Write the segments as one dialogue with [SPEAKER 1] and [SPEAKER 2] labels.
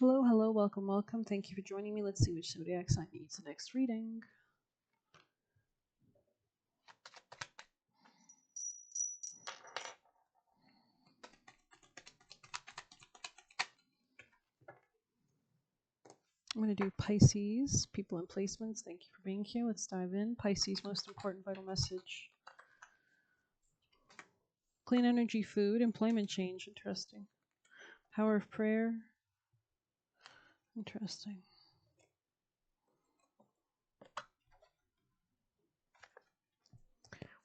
[SPEAKER 1] Hello, hello, welcome, welcome. Thank you for joining me. Let's see which zodiac sign needs the next reading. I'm going to do Pisces, people and placements. Thank you for being here. Let's dive in. Pisces, most important vital message. Clean energy, food, employment change. Interesting. Power of prayer. Interesting.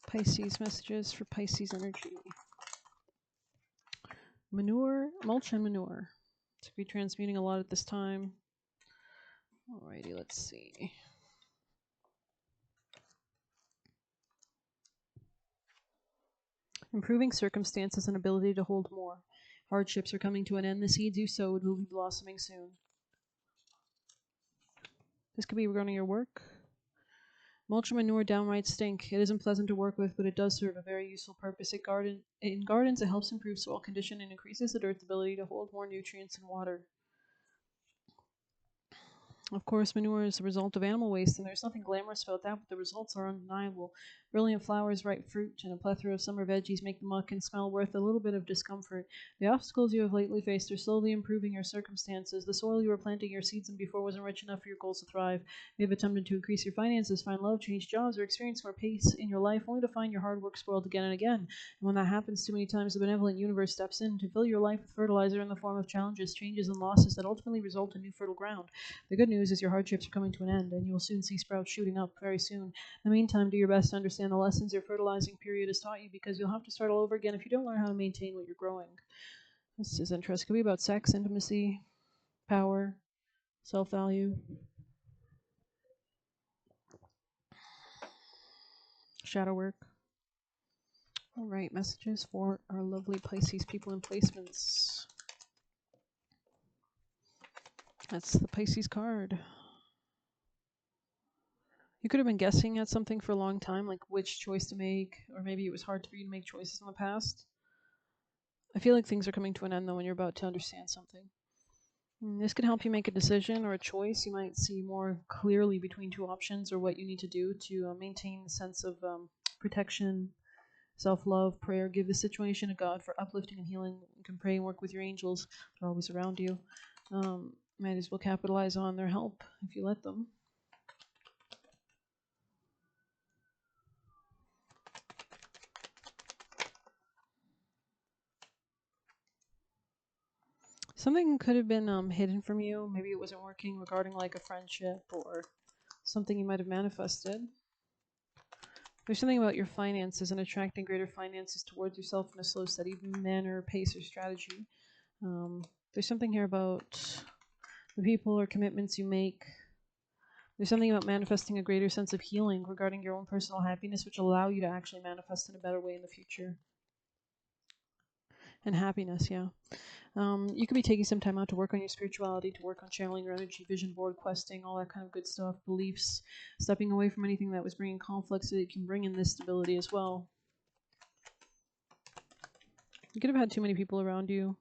[SPEAKER 1] Pisces messages for Pisces energy. Manure, mulch and manure. To be transmuting a lot at this time. Alrighty, let's see. Improving circumstances and ability to hold more. Hardships are coming to an end. The seeds you sowed will be blossoming soon. This could be regarding your work. Mulch and manure downright stink. It isn't pleasant to work with, but it does serve a very useful purpose. In gardens, it helps improve soil condition and increases the dirt's ability to hold more nutrients and water. Of course, manure is the result of animal waste, and there's nothing glamorous about that, but the results are undeniable. Brilliant flowers, ripe fruit, and a plethora of summer veggies make the muck and smell worth a little bit of discomfort. The obstacles you have lately faced are slowly improving your circumstances. The soil you were planting your seeds in before wasn't rich enough for your goals to thrive. You have attempted to increase your finances, find love, change jobs, or experience more peace in your life, only to find your hard work spoiled again and again. And when that happens too many times, the benevolent universe steps in to fill your life with fertilizer in the form of challenges, changes, and losses that ultimately result in new fertile ground. The good news is your hardships are coming to an end, and you will soon see sprouts shooting up very soon. In the meantime, do your best to understand the lessons your fertilizing period has taught you, because you'll have to start all over again if you don't learn how to maintain what you're growing. This is interesting. It could be about sex, intimacy, power, self-value, shadow work. All right, messages for our lovely Pisces people and placements. That's the Pisces card. You could have been guessing at something for a long time, like which choice to make, or maybe it was hard for you to make choices in the past. I feel like things are coming to an end, though, when you're about to understand something. This can help you make a decision or a choice. You might see more clearly between two options or what you need to do to maintain a sense of protection, self-love, prayer. Give the situation to God for uplifting and healing. You can pray and work with your angels. They're always around you. Might as well capitalize on their help if you let them. Something could have been hidden from you. Maybe it wasn't working regarding like a friendship or something you might have manifested. There's something about your finances and attracting greater finances towards yourself in a slow, steady manner, pace, or strategy. There's something here about the people or commitments you make. There's something about manifesting a greater sense of healing regarding your own personal happiness, which allow you to actually manifest in a better way in the future. And happiness, yeah. You could be taking some time out to work on your spirituality, to work on channeling your energy, vision board, questing, all that kind of good stuff, beliefs, stepping away from anything that was bringing conflict so that you can bring in this stability as well. You could have had too many people around you.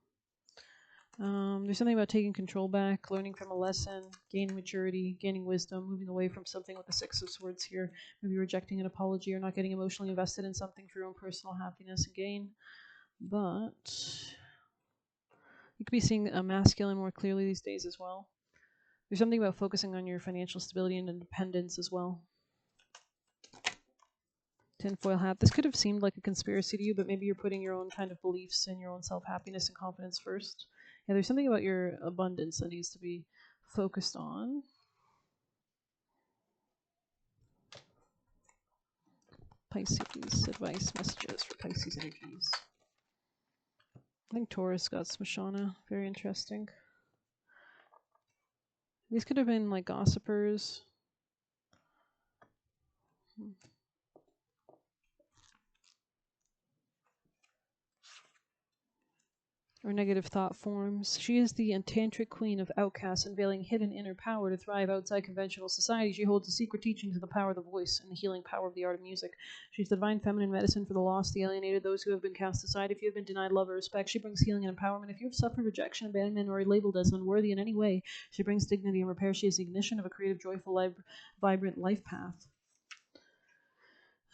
[SPEAKER 1] There's something about taking control back, learning from a lesson, gaining maturity, gaining wisdom, moving away from something with the Six of Swords here, maybe rejecting an apology or not getting emotionally invested in something for your own personal happiness and gain. But you could be seeing a masculine more clearly these days as well. There's something about focusing on your financial stability and independence as well. Tinfoil hat. This could have seemed like a conspiracy to you, but maybe you're putting your own kind of beliefs and your own self-happiness and confidence first. Yeah, there's something about your abundance that needs to be focused on. Pisces advice messages for Pisces energies. I think Taurus got Smashana. Very interesting. These could have been like gossipers. or negative thought forms. She is the tantric queen of outcasts, unveiling hidden inner power to thrive outside conventional society. She holds the secret teachings of the power of the voice and the healing power of the art of music. She's the divine feminine medicine for the lost, the alienated, those who have been cast aside. If you have been denied love or respect, she brings healing and empowerment. If you have suffered rejection, abandonment, or are labeled as unworthy in any way, she brings dignity and repair. She is the ignition of a creative, joyful, vibrant life path.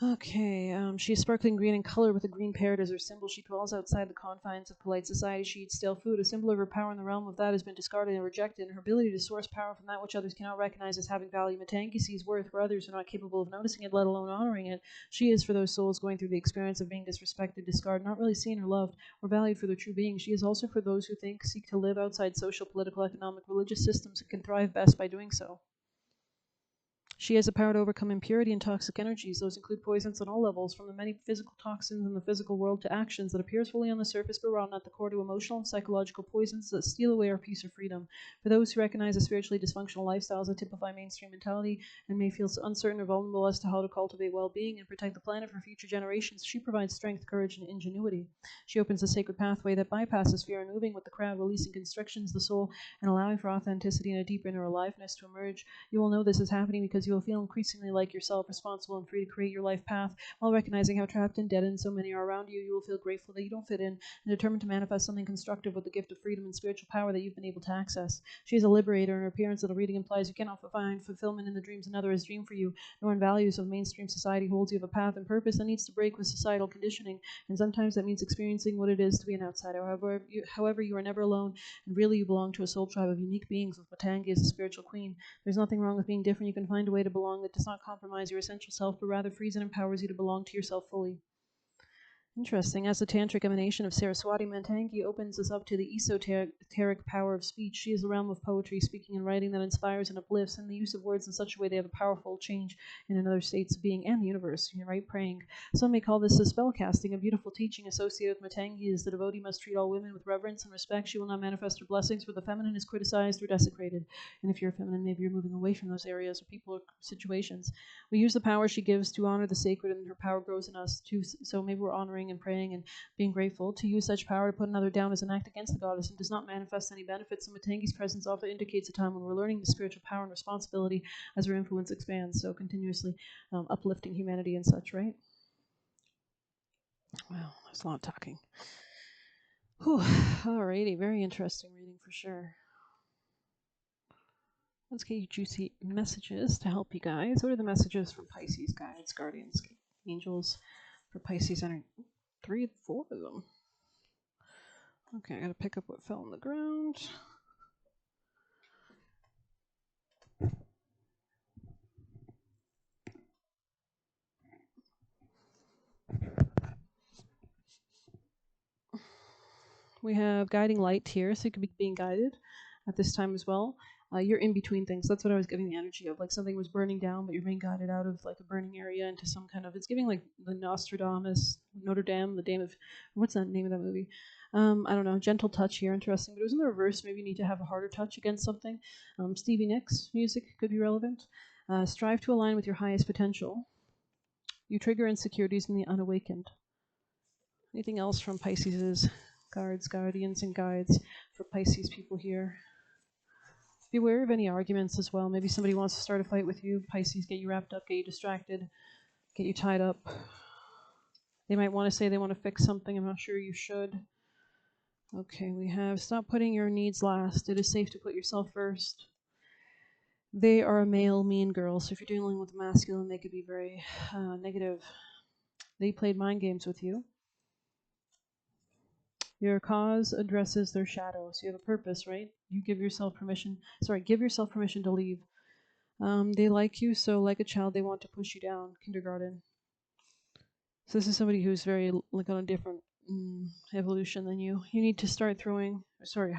[SPEAKER 1] Okay, she is sparkling green in color with a green parrot as her symbol. She dwells outside the confines of polite society. She eats stale food. A symbol of her power in the realm of that has been discarded and rejected, and her ability to source power from that which others cannot recognize as having value. Matangi sees worth where others are not capable of noticing it, let alone honoring it. She is for those souls going through the experience of being disrespected, discarded, not really seen or loved, or valued for their true being. She is also for those who seek to live outside social, political, economic, religious systems and can thrive best by doing so. She has the power to overcome impurity and toxic energies. Those include poisons on all levels, from the many physical toxins in the physical world to actions that appears fully on the surface but rotten at the core, to emotional and psychological poisons that steal away our peace or freedom. For those who recognize the spiritually dysfunctional lifestyles that typify mainstream mentality and may feel uncertain or vulnerable as to how to cultivate well-being and protect the planet for future generations, she provides strength, courage, and ingenuity. She opens a sacred pathway that bypasses fear and moving with the crowd, releasing constrictions the soul and allowing for authenticity and a deep inner aliveness to emerge. You will know this is happening because you will feel increasingly like yourself, responsible and free to create your life path. While recognizing how trapped and deadened so many are around you, you will feel grateful that you don't fit in and determined to manifest something constructive with the gift of freedom and spiritual power that you've been able to access. She is a liberator, and her appearance at a reading implies you cannot find fulfillment in the dreams another has dreamed for you, nor in values of mainstream society holds you of a path and purpose that needs to break with societal conditioning, and sometimes that means experiencing what it is to be an outsider. However, you are never alone, and really you belong to a soul tribe of unique beings with Matangi as a spiritual queen. There's nothing wrong with being different. You can find a way to belong that does not compromise your essential self, but rather frees and empowers you to belong to yourself fully. Interesting. As the tantric emanation of Saraswati, Matangi opens us up to the esoteric power of speech. She is the realm of poetry, speaking and writing that inspires and uplifts, and the use of words in such a way they have a powerful change in another states of being and the universe. You're right, praying. Some may call this a spell casting. A beautiful teaching associated with Matangi is the devotee must treat all women with reverence and respect. She will not manifest her blessings, for the feminine is criticized or desecrated. And if you're feminine, maybe you're moving away from those areas or people or situations. We use the power she gives to honor the sacred, and her power grows in us too. So maybe we're honoring and praying and being grateful. To use such power to put another down is an act against the goddess and does not manifest any benefits. So Matangi's presence often indicates a time when we're learning the spiritual power and responsibility as her influence expands. So continuously uplifting humanity and such, right? Wow, there's a lot of talking. Whew. Alrighty, very interesting reading for sure. Let's get you juicy messages to help you guys. What are the messages from Pisces, guides, guardians, angels for Pisces energy? 3 and 4 of them. Okay, I gotta pick up what fell on the ground. We have guiding light here, so you could be being guided at this time as well. You're in between things. That's what I was getting the energy of. Like something was burning down, but you're being guided out of like a burning area into some kind of. It's giving like the Nostradamus, Notre Dame, the Dame of. What's the name of that movie? I don't know. Gentle touch here, interesting. But it was in the reverse. Maybe you need to have a harder touch against something. Stevie Nicks music could be relevant. Strive to align with your highest potential. You trigger insecurities in the unawakened. Anything else from Pisces' guards, guardians, and guides for Pisces people here? Beware of any arguments as well. Maybe somebody wants to start a fight with you. Pisces get you wrapped up, get you distracted, get you tied up. They might want to say they want to fix something. I'm not sure you should. Okay, we have stop putting your needs last. It is safe to put yourself first. They are a male mean girl, so if you're dealing with masculine, they could be very negative. They played mind games with you. Your cause addresses their shadow. So you have a purpose, right? You give yourself permission. Give yourself permission to leave. They like you, so like a child, they want to push you down. Kindergarten. So this is somebody who's very like on a different evolution than you. You need to start throwing. Start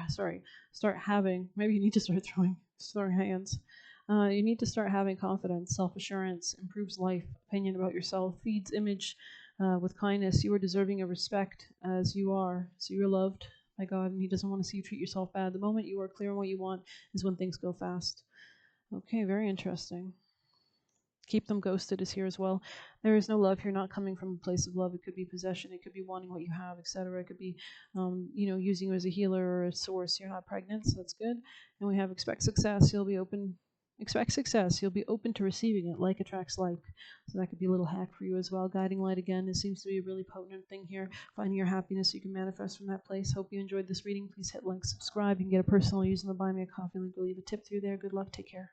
[SPEAKER 1] having. Maybe you need to start throwing hands. You need to start having confidence, self-assurance, improves life, opinion about yourself, feeds image with kindness. You are deserving of respect as you are. So you're loved by God, and He doesn't want to see you treat yourself bad. The moment you are clear on what you want is when things go fast. Okay, very interesting. Keep them ghosted is here as well. There is no love here, not coming from a place of love. It could be possession. It could be wanting what you have, etc. It could be, using you as a healer or a source. You're not pregnant, so that's good. And we have expect success. You'll be open. Expect success. You'll be open to receiving it. Like attracts like. So that could be a little hack for you as well. Guiding light again. It seems to be a really potent thing here. Finding your happiness you can manifest from that place. Hope you enjoyed this reading. Please hit like, subscribe. You can get a personal using the Buy Me a Coffee link. We'll leave a tip through there. Good luck. Take care.